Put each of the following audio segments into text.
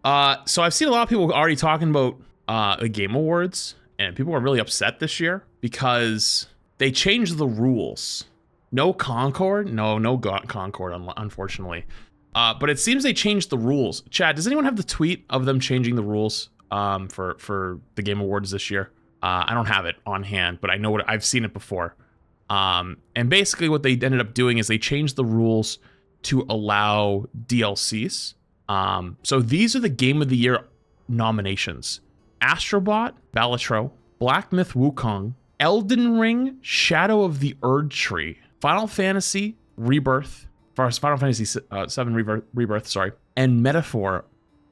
So I've seen a lot of people already talking about the Game Awards, and people are really upset this year because they changed the rules. No Concord? No Concord, unfortunately. But it seems they changed the rules. Chad, does anyone have the tweet of them changing the rules for the Game Awards this year? I don't have it on hand, but I know I've seen it before. And basically what they ended up doing is they changed the rules to allow DLCs. So these are the Game of the Year nominations: Astrobot, Balatro, Black Myth Wukong, Elden Ring, Shadow of the Erd Tree, Final Fantasy Rebirth, Final Fantasy 7 Rebirth, sorry, and Metaphor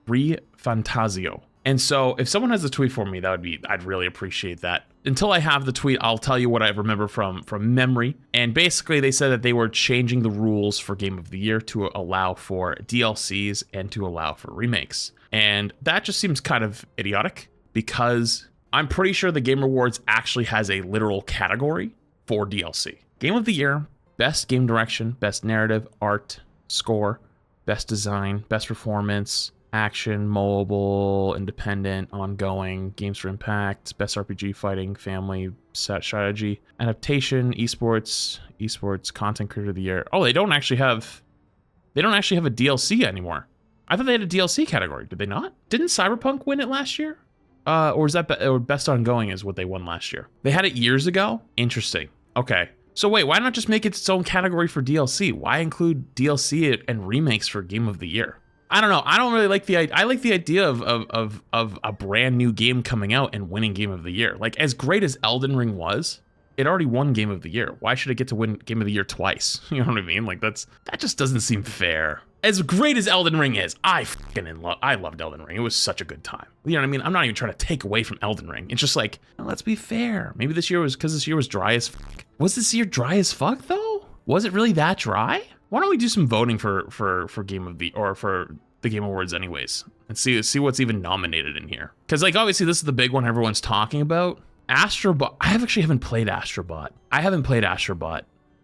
Refantasio. And so if someone has a tweet for me, I'd really appreciate that. Until I have the tweet, I'll tell you what I remember from memory. And basically they said that they were changing the rules for Game of the Year to allow for DLCs and to allow for remakes. And that just seems kind of idiotic because I'm pretty sure the Game Awards actually has a literal category for DLC. Game of the Year, Best Game Direction, Best Narrative, Art, Score, Best Design, Best Performance, Action, Mobile, Independent, Ongoing, Games for Impact, Best RPG, Fighting, Family, Set Strategy, Adaptation, Esports, Content Creator of the Year. Oh, they don't actually have a DLC anymore. I thought they had a DLC category. Did they not? Didn't Cyberpunk win it last year? Or is that Best Ongoing is what they won last year? They had it years ago? Interesting. Okay. So wait, why not just make it its own category for DLC? Why include DLC and remakes for Game of the Year? I don't know. I don't really like I like the idea of a brand new game coming out and winning Game of the Year. Like, as great as Elden Ring was, it already won Game of the Year. Why should it get to win Game of the Year twice? You know what I mean? Like, that just doesn't seem fair. As great as Elden Ring is, I loved Elden Ring. It was such a good time. You know what I mean? I'm not even trying to take away from Elden Ring. It's just like, let's be fair. Maybe this year was because this year was dry as fuck. Was this year dry as fuck though? Was it really that dry? Why don't we do some voting for Game of the, or for the Game Awards anyways, and see what's even nominated in here? Because, like, obviously this is the big one everyone's talking about. Astrobot. I haven't played Astrobot.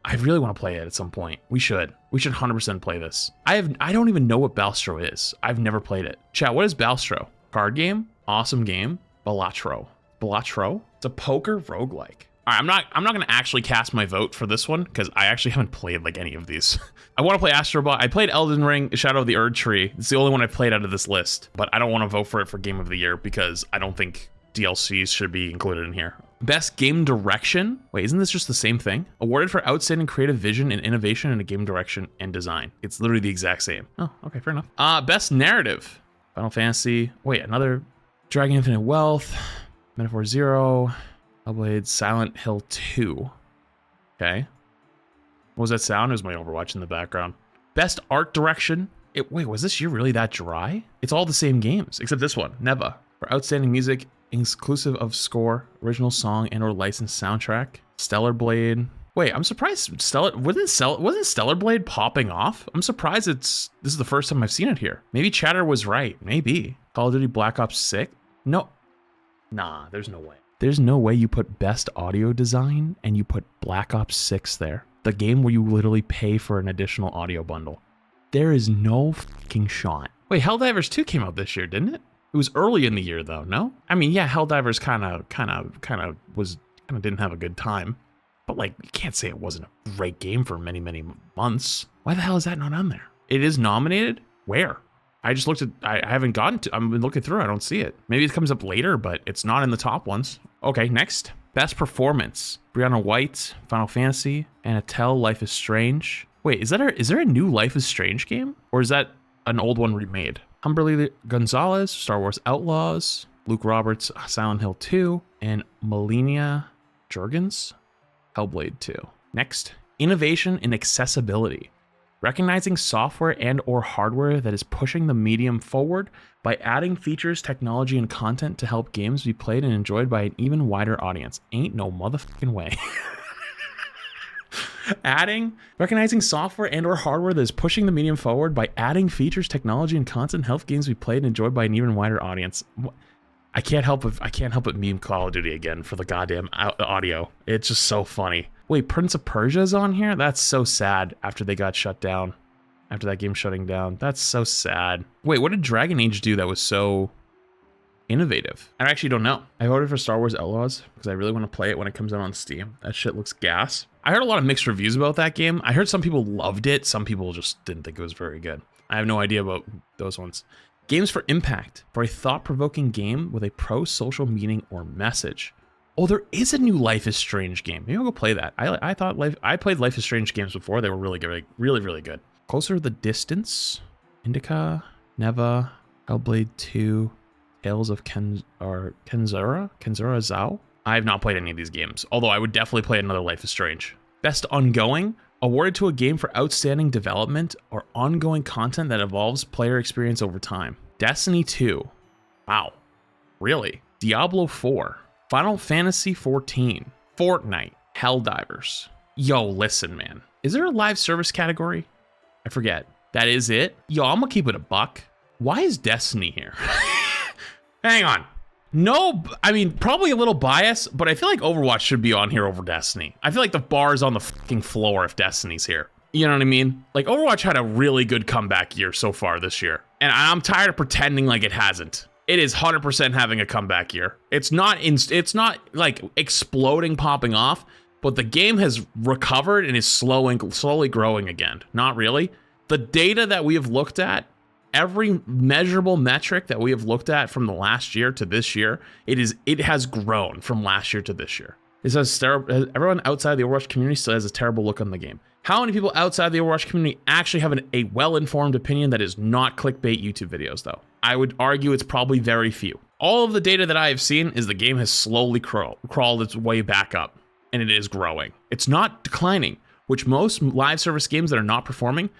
I really want to play it at some point. We should 100% play this. I don't even know what Balstro is. I've never played it. Chat, what is Balstro? Card game? Awesome game. Balatro. It's a poker roguelike. All right, I'm not going to actually cast my vote for this one because I actually haven't played like any of these. I want to play Astrobot. I played Elden Ring, Shadow of the Erd Tree. It's the only one I played out of this list, but I don't want to vote for it for Game of the Year because I don't think DLCs should be included in here. Best Game Direction. Wait, isn't this just the same thing? Awarded for outstanding creative vision and innovation in a game direction and design. It's literally the exact same. Oh, okay, fair enough. Best Narrative. Final Fantasy. Wait, another Dragon Infinite Wealth. Metaphor Zero. Hellblade, Silent Hill 2. Okay. What was that sound? It was my Overwatch in the background. Best Art Direction. Wait, was this year really that dry? It's all the same games, except this one, Neva. For outstanding music, inclusive of score, original song, and/or licensed soundtrack. Stellar Blade. Wait, I'm surprised wasn't Stellar Blade popping off? I'm surprised this is the first time I've seen it here. Maybe Chatter was right. Maybe. Call of Duty Black Ops 6? No. Nah, there's no way. There's no way you put Best Audio Design and you put Black Ops 6 there. The game where you literally pay for an additional audio bundle. There is no fucking shot. Wait, Helldivers 2 came out this year, didn't it? It was early in the year though, no? I mean, yeah, Helldivers kind of didn't have a good time. But like, you can't say it wasn't a great game for many, many months. Why the hell is that not on there? It is nominated? Where? I just looked at, I haven't gotten to, I've been looking through, I don't see it. Maybe it comes up later, but it's not in the top ones. Okay, next. Best Performance. Brianna White, Final Fantasy, Anatel, Life is Strange. Wait, is there a new Life is Strange game? Or is that an old one remade? Humberly Gonzalez, Star Wars Outlaws, Luke Roberts, Silent Hill 2, and Melania Jurgens, Hellblade 2. Next. Innovation in Accessibility. Recognizing software and/or hardware that is pushing the medium forward by adding features, technology, and content to help games be played and enjoyed by an even wider audience. Ain't no motherfucking way. Recognizing software and/or hardware that is pushing the medium forward by adding features, technology, and content to help games be played and enjoyed by an even wider audience. I can't help but meme Call of Duty again for the goddamn audio. It's just so funny. Wait, Prince of Persia is on here? That's so sad after they got shut down. after that game shutting down. That's so sad. Wait, what did Dragon Age do that was so innovative? I actually don't know. I voted for Star Wars Outlaws because I really want to play it when it comes out on Steam. That shit looks gas. I heard a lot of mixed reviews about that game. I heard some people loved it. Some people just didn't think it was very good. I have no idea about those ones. Games for Impact, for a thought-provoking game with a pro-social meaning or message. Oh, there is a new Life is Strange game. Maybe I'll go play that. I played Life is Strange games before. They were really good, really, really good. Closer to the Distance, Indica, Neva, Hellblade 2, Tales of Kenzura Zao. I have not played any of these games, although I would definitely play another Life is Strange. Best Ongoing, awarded to a game for outstanding development or ongoing content that evolves player experience over time. Destiny 2. Wow. Really? Diablo 4. Final Fantasy 14. Fortnite. Helldivers. Yo, listen, man. Is there a live service category? I forget. That is it? Yo, I'm gonna keep it a buck. Why is Destiny here? Hang on. No, I mean, probably a little biased, but I feel like Overwatch should be on here over Destiny. I feel like the bar's on the fucking floor if Destiny's here. You know what I mean? Like, Overwatch had a really good comeback year so far this year. And I'm tired of pretending like it hasn't. It is 100% having a comeback year. It's not like exploding, popping off, but the game has recovered and is slowly growing again. Not really. The data that we have looked at, every measurable metric that we have looked at from the last year to this year, it has grown from last year to this year. It says everyone outside the Overwatch community still has a terrible look on the game. How many people outside the Overwatch community actually have a well-informed opinion that is not clickbait YouTube videos, though? I would argue it's probably very few. All of the data that I have seen is the game has slowly crawled its way back up, and it is growing. It's not declining, which most live service games that are not performing,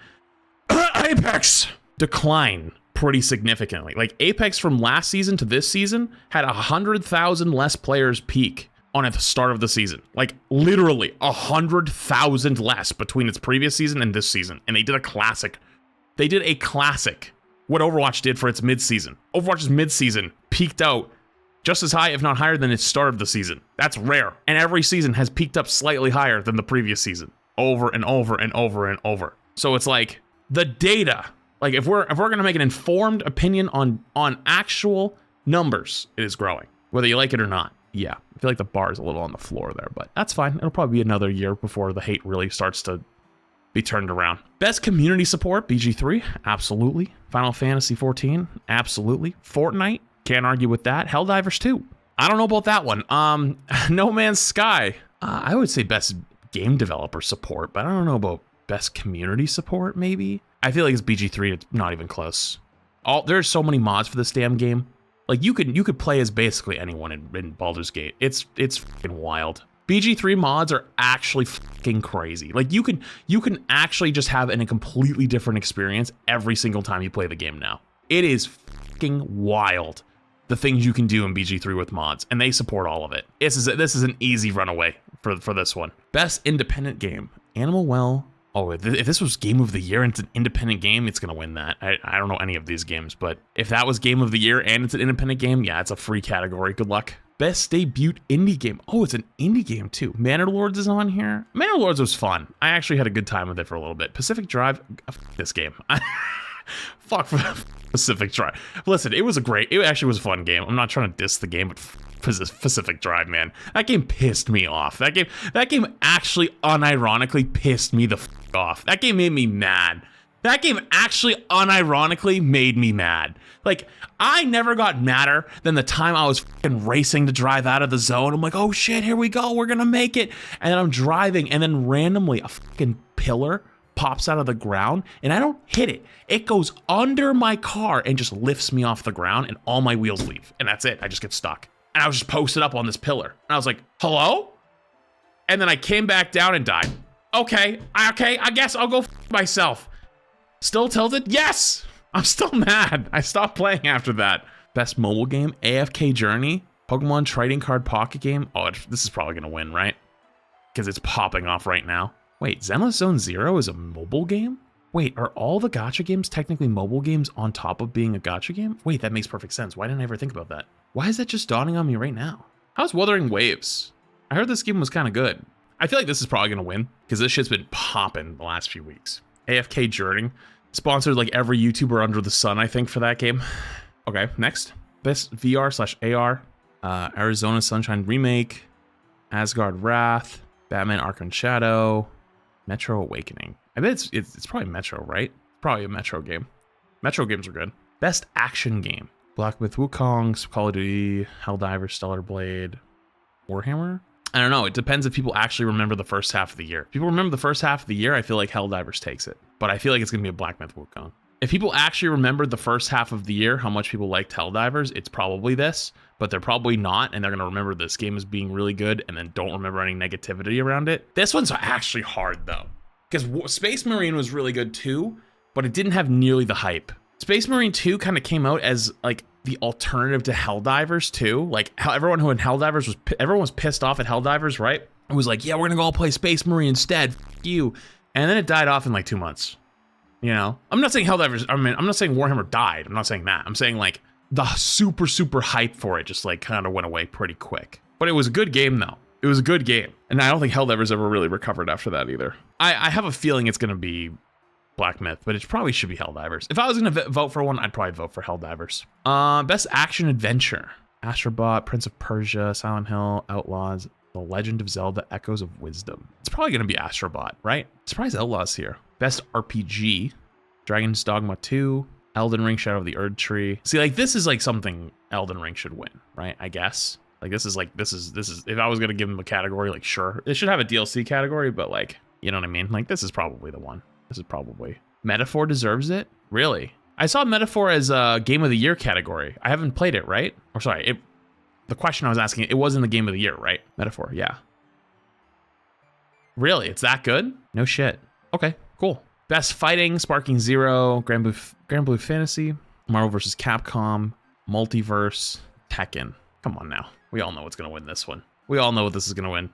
Apex, decline pretty significantly. Like, Apex from last season to this season had 100,000 less players peak on at the start of the season. Like, literally 100,000 less between its previous season and this season. And they did a classic. They did a classic. What Overwatch did for its mid-season. Overwatch's mid-season peaked out just as high, if not higher, than its start of the season. That's rare. And every season has peaked up slightly higher than the previous season. Over and over and over and over. So it's like, the data, like, if we're gonna make an informed opinion on actual numbers, it is growing. Whether you like it or not. Yeah, I feel like the bar is a little on the floor there, but that's fine. It'll probably be another year before the hate really starts to be turned around. Best community support, BG3, absolutely. Final Fantasy 14, absolutely. Fortnite, can't argue with that. Helldivers 2, I don't know about that one. No Man's Sky, I would say best game developer support, but I don't know about best community support, maybe? I feel like it's BG3, it's not even close. There's so many mods for this damn game. Like, you could play as basically anyone in Baldur's Gate. It's fucking wild. BG3 mods are actually fucking crazy. Like, you can actually just have a completely different experience every single time you play the game now. It is fucking wild, the things you can do in BG3 with mods, and they support all of it. This is an easy runaway for this one. Best independent game, Animal Well. Oh, if this was Game of the Year and it's an independent game, it's going to win that. I don't know any of these games, but if that was Game of the Year and it's an independent game, yeah, it's a free category. Good luck. Best debut indie game. Oh, it's an indie game too. Manor Lords is on here. Manor Lords was fun. I actually had a good time with it for a little bit. Pacific Drive, this game. Fuck Pacific Drive. Listen, it actually was a fun game. I'm not trying to diss the game, but Pacific Drive, man. That game pissed me off. That game actually unironically pissed me the fuck off. That game made me mad. That game actually unironically made me mad. Like, I never got madder than the time I was fucking racing to drive out of the zone. I'm like, oh shit, here we go, we're gonna make it. And then I'm driving, and then randomly a fucking pillar pops out of the ground, and I don't hit it. It goes under my car and just lifts me off the ground, and all my wheels leave. And that's it, I just get stuck. And I was just posted up on this pillar. And I was like, hello? And then I came back down and died. Okay, I guess I'll go myself. Still tilted? Yes! I'm still mad. I stopped playing after that. Best mobile game, AFK Journey, Pokemon Trading Card Pocket Game. Oh, this is probably gonna win, right? Because it's popping off right now. Wait, Zenless Zone Zero is a mobile game? Wait, are all the gacha games technically mobile games on top of being a gacha game? Wait, that makes perfect sense. Why didn't I ever think about that? Why is that just dawning on me right now? How's Wuthering Waves? I heard this game was kind of good. I feel like this is probably gonna win because this shit's been popping the last few weeks. AFK Journey. Sponsored like every YouTuber under the sun, I think, for that game. Okay, next. Best VR/AR. Arizona Sunshine Remake. Asgard Wrath. Batman Arkham Shadow. Metro Awakening. I bet it's probably Metro, right? Probably a Metro game. Metro games are good. Best action game. Black Myth Wukong, Call of Duty, Helldivers, Stellar Blade, Warhammer? I don't know. It depends if people actually remember the first half of the year. If people remember the first half of the year, I feel like Helldivers takes it. But I feel like it's going to be a Black Myth Wukong. If people actually remembered the first half of the year, how much people liked Helldivers, it's probably this. But they're probably not, and they're going to remember this game as being really good and then don't remember any negativity around it. This one's actually hard, though. Because Space Marine was really good, too, but it didn't have nearly the hype. Space Marine 2 kind of came out as, like, the alternative to Helldivers 2. Like, how everyone who had Helldivers everyone was pissed off at Helldivers, right? It was like, yeah, we're gonna go all play Space Marine instead, F you. And then it died off in like 2 months. You know? I'm not saying Helldivers, I'm not saying Warhammer died. I'm not saying that. I'm saying like the super, super hype for it just like kind of went away pretty quick. But it was a good game though. It was a good game. And I don't think Helldivers ever really recovered after that either. I have a feeling it's gonna be Black Myth, but it probably should be Helldivers. If I was gonna vote for one, I'd probably vote for Helldivers. Best action adventure. Astrobot, Prince of Persia, Silent Hill, Outlaws, The Legend of Zelda, Echoes of Wisdom. It's probably gonna be Astrobot, right? Surprise Outlaws here. Best RPG. Dragon's Dogma 2, Elden Ring, Shadow of the Erd Tree. See, like this is like something Elden Ring should win, right? I guess. Like this is if I was gonna give them a category, like sure. It should have a DLC category, but like, you know what I mean? Like this is probably the one. This is probably. Metaphor deserves it? Really? I saw Metaphor as a Game of the Year category. I haven't played it, right? Or sorry, the question I was asking, it was in the Game of the Year, right? Metaphor, yeah. Really? It's that good? No shit. Okay, cool. Best Fighting, Sparking Zero, Grand Blue Fantasy, Marvel vs. Capcom, Multiverse, Tekken. Come on now. We all know what's going to win this one. We all know what this is going to win.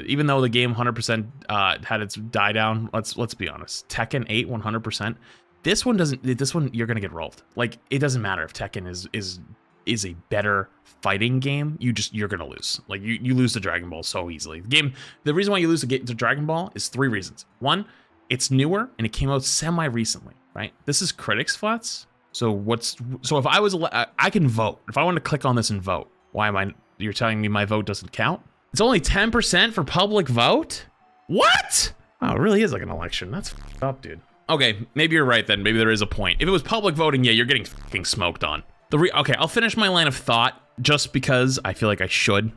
Even though the game 100% had its die down, let's be honest. Tekken 8 100%. This one doesn't. This one you're gonna get rolled. Like it doesn't matter if Tekken is a better fighting game. You're gonna lose. Like you lose to Dragon Ball so easily. The reason why you lose to Dragon Ball is 3 reasons. 1, it's newer and it came out semi recently. Right. This is critics flats. So if I was I can vote. If I want to click on this and vote, why am I? You're telling me my vote doesn't count? It's only 10% for public vote? What? Oh, it really is like an election. That's f***ed up, dude. Okay, maybe you're right then. Maybe there is a point. If it was public voting, yeah, you're getting fucking smoked on. Okay, I'll finish my line of thought just because I feel like I should.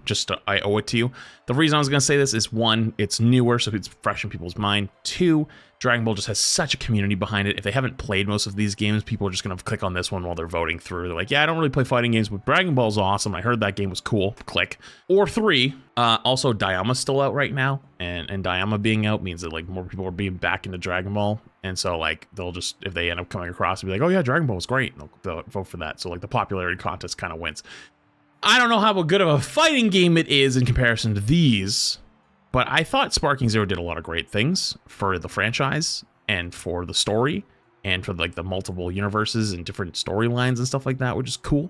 I owe it to you. The reason I was gonna say this is 1, it's newer, so it's fresh in people's mind. 2, Dragon Ball just has such a community behind it. If they haven't played most of these games, people are just gonna click on this one while they're voting through. They're like, yeah, I don't really play fighting games, but Dragon Ball's awesome. I heard that game was cool. Click. Or 3, also Dayama's still out right now, and Dayama being out means that like more people are being back into Dragon Ball. And so like they'll just, if they end up coming across, be like, oh yeah, Dragon Ball was great. And they'll vote for that. So like the popularity contest kind of wins. I don't know how good of a fighting game it is in comparison to these, but I thought Sparking Zero did a lot of great things for the franchise and for the story and for like the multiple universes and different storylines and stuff like that, which is cool.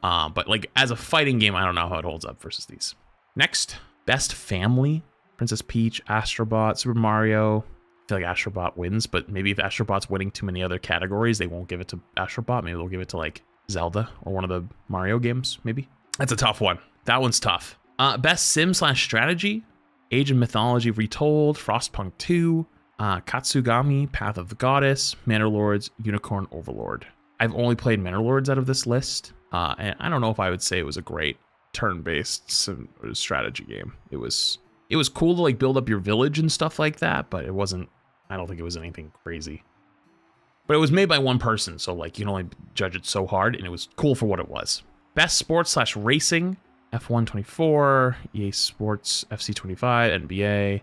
But like as a fighting game, I don't know how it holds up versus these. Next, Best Family, Princess Peach, Astrobot, Super Mario. I feel like Astrobot wins, but maybe if Astrobot's winning too many other categories, they won't give it to Astrobot. Maybe they'll give it to like Zelda or one of the Mario games, maybe. That's a tough one. That one's tough. Best Sim/Strategy, Age of Mythology Retold, Frostpunk 2, Katsugami, Path of the Goddess, Manor Lords, Unicorn Overlord. I've only played Manor Lords out of this list, and I don't know if I would say it was a great turn-based strategy game. It was cool to like build up your village and stuff like that, but it wasn't. I don't think it was anything crazy. But it was made by one person, so like you can only judge it so hard, and it was cool for what it was. Best Sports/Racing, F1 24, EA Sports FC 25, NBA,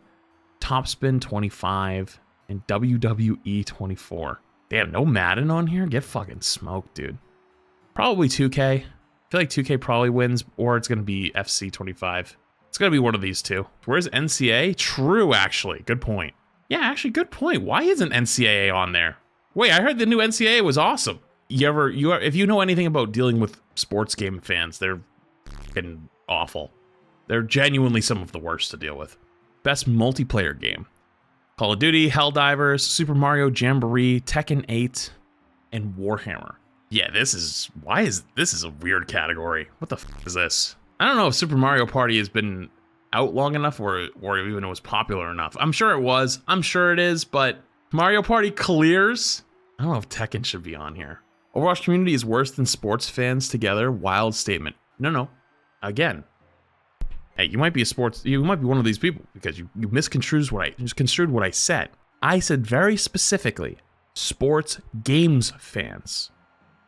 Topspin 25, and WWE 24. Damn, no Madden on here? Get fucking smoked, dude. Probably 2K. I feel like 2K probably wins, or it's going to be FC 25. It's going to be one of these two. Where's NCAA? True, actually. Good point. Yeah, actually, good point. Why isn't NCAA on there? Wait, I heard the new NCAA was awesome. If you know anything about dealing with sports game fans, they're fucking awful. They're genuinely some of the worst to deal with. Best multiplayer game. Call of Duty, Helldivers, Super Mario Jamboree, Tekken 8, and Warhammer. Yeah, this is a weird category. What the f is this? I don't know if Super Mario Party has been out long enough or even it was popular enough. I'm sure it was. I'm sure it is, but Mario Party clears. I don't know if Tekken should be on here. Overwatch community is worse than sports fans together. Wild statement. No. Again, hey, you might be one of these people because you misconstrued what I said. I said very specifically sports games fans,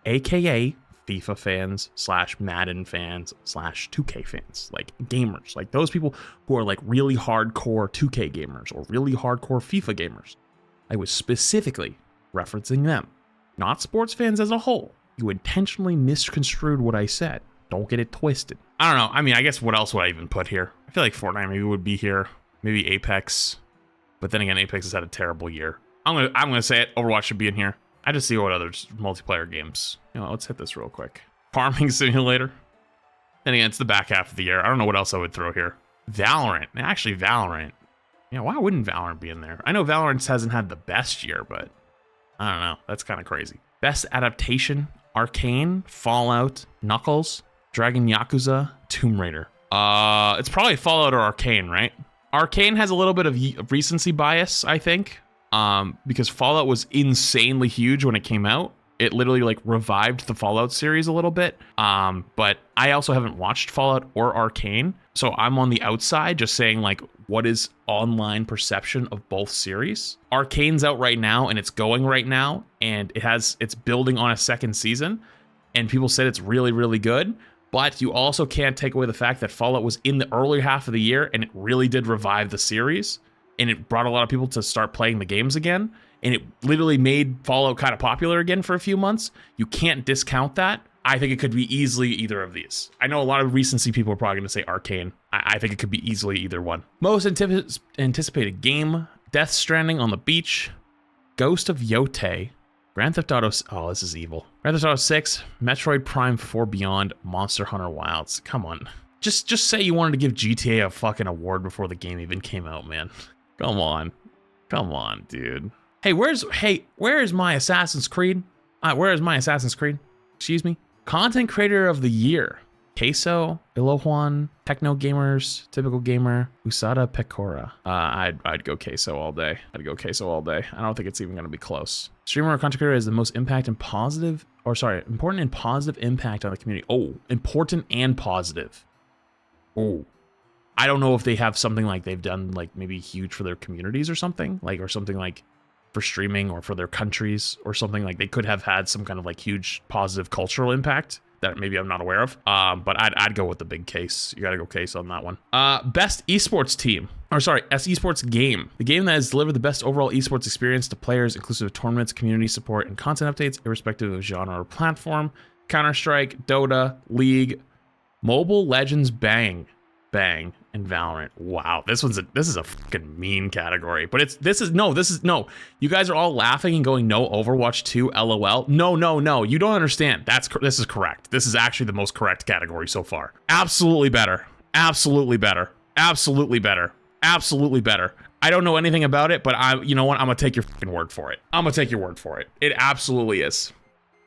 aka FIFA fans / Madden fans / 2K fans, like gamers, like those people who are like really hardcore 2K gamers or really hardcore FIFA gamers. I was specifically referencing them, not sports fans as a whole. You intentionally misconstrued what I said. Don't get it twisted. I don't know. I mean, I guess what else would I even put here? I feel like Fortnite maybe would be here. Maybe Apex. But then again, Apex has had a terrible year. I'm gonna say it. Overwatch should be in here. I just see what other multiplayer games. Let's hit this real quick. Farming Simulator. Then again, it's the back half of the year. I don't know what else I would throw here. Valorant. Actually, Valorant. Why wouldn't Valorant be in there? I know Valorant hasn't had the best year, but I don't know. That's kind of crazy. Best adaptation: Arcane, Fallout, Knuckles, Dragon Yakuza, Tomb Raider. It's probably Fallout or Arcane, right? Arcane has a little bit of recency bias, I think. Because Fallout was insanely huge when it came out. It literally like revived the Fallout series a little bit. But I also haven't watched Fallout or Arcane, so I'm on the outside just saying like, what is online perception of both series? Arcane's out right now and it's going right now, and it's building on a second season, and people said it's really, really good. But you also can't take away the fact that Fallout was in the early half of the year and it really did revive the series. And it brought a lot of people to start playing the games again. And it literally made Fallout kind of popular again for a few months. You can't discount that. I think it could be easily either of these. I know a lot of recency people are probably going to say Arcane. I think it could be easily either one. Most anticipated game: Death Stranding on the Beach, Ghost of Yotei, Grand Theft Auto... Oh, this is evil. Grand Theft Auto 6, Metroid Prime 4 Beyond, Monster Hunter Wilds. Come on. Just say you wanted to give GTA a fucking award before the game even came out, man. Come on, dude. Hey, where is my Assassin's Creed? Where is my Assassin's Creed? Excuse me. Content Creator of the Year: Queso, Ilojuan, Techno Gamers, Typical Gamer, Usada Pecora. I'd go Queso all day. I don't think it's even gonna be close. Streamer or content creator has the most important and positive impact on the community. Oh, important and positive. Oh. I don't know if they have something like they've done like maybe huge for their communities or something like for streaming or for their countries or something. Like they could have had some kind of like huge positive cultural impact that maybe I'm not aware of. But I'd go with the big case. You gotta go case on that one. Best esports team, esports game. The game that has delivered the best overall esports experience to players, inclusive of tournaments, community support, and content updates, irrespective of genre or platform. Counter-Strike, Dota, League, Mobile Legends, Bang, and Valorant. Wow, this is a fucking mean category. But this is no. You guys are all laughing and going, no, Overwatch 2, LOL. No. You don't understand. This is correct. This is actually the most correct category so far. Absolutely better. I don't know anything about it, but you know what? I'm gonna take your fucking word for it. It absolutely is.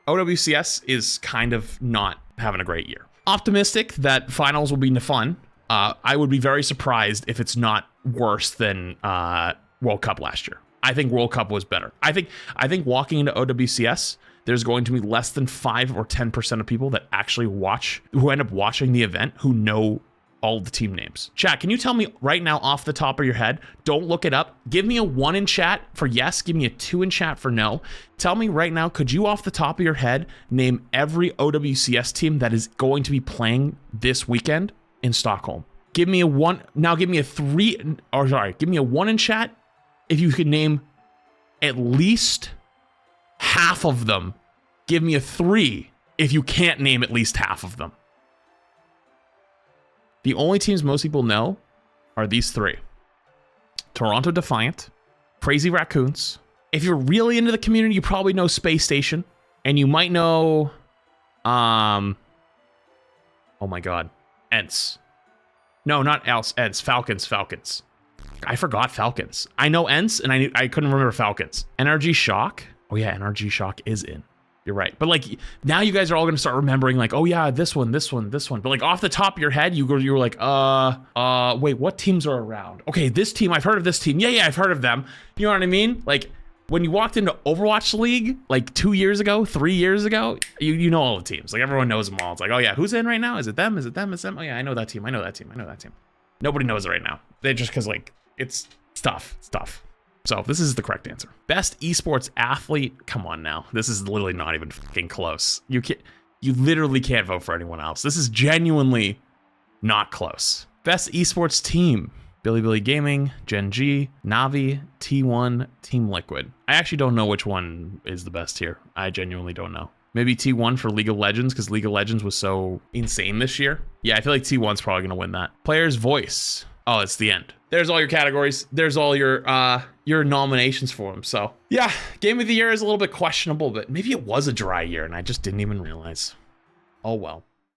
OWCS is kind of not having a great year. Optimistic that finals will be fun. I would be very surprised if it's not worse than World Cup last year. I think World Cup was better. I think walking into OWCS, there's going to be less than 5 or 10% of people that actually who end up watching the event, who know all the team names. Chat, can you tell me right now off the top of your head? Don't look it up. Give me a 1 in chat for yes. Give me a 2 in chat for no. Tell me right now, could you off the top of your head name every OWCS team that is going to be playing this weekend in Stockholm? Give me a 1. Now give me a 3. Or sorry, give me a 1 in chat if you could name at least half of them. Give me a 3 if you can't name at least half of them. The only teams most people know are these 3. Toronto Defiant, Crazy Raccoons. If you're really into the community, you probably know Space Station. And you might know, oh my God, Ents. No, not Ents, Falcons. I forgot Falcons. I know Ents, and I couldn't remember Falcons. NRG Shock. Oh yeah, NRG Shock is in. You're right. But like now you guys are all gonna start remembering like, oh yeah, this one. But like off the top of your head, you were like, wait, what teams are around? Okay, this team, I've heard of this team. Yeah, I've heard of them. You know what I mean? Like when you walked into Overwatch League like 2 years ago, 3 years ago, you know all the teams. Like everyone knows them all. It's like, oh yeah, who's in right now? Is it them? Is it them? Is it them? Oh yeah, I know that team. I know that team. I know that team. Nobody knows it right now. They just because like it's stuff. So this is the correct answer. Best esports athlete. Come on now. This is literally not even fucking close. You literally can't vote for anyone else. This is genuinely not close. Best esports team. Billy Gaming, Gen G, Navi, T1, Team Liquid. I actually don't know which one is the best here. I genuinely don't know. Maybe T1 for League of Legends because League of Legends was so insane this year. Yeah, I feel like T1's probably gonna win that. Player's voice. Oh, it's the end. There's all your categories. There's all your nominations for them. So yeah, Game of the Year is a little bit questionable, but maybe it was a dry year and I just didn't even realize. Oh well.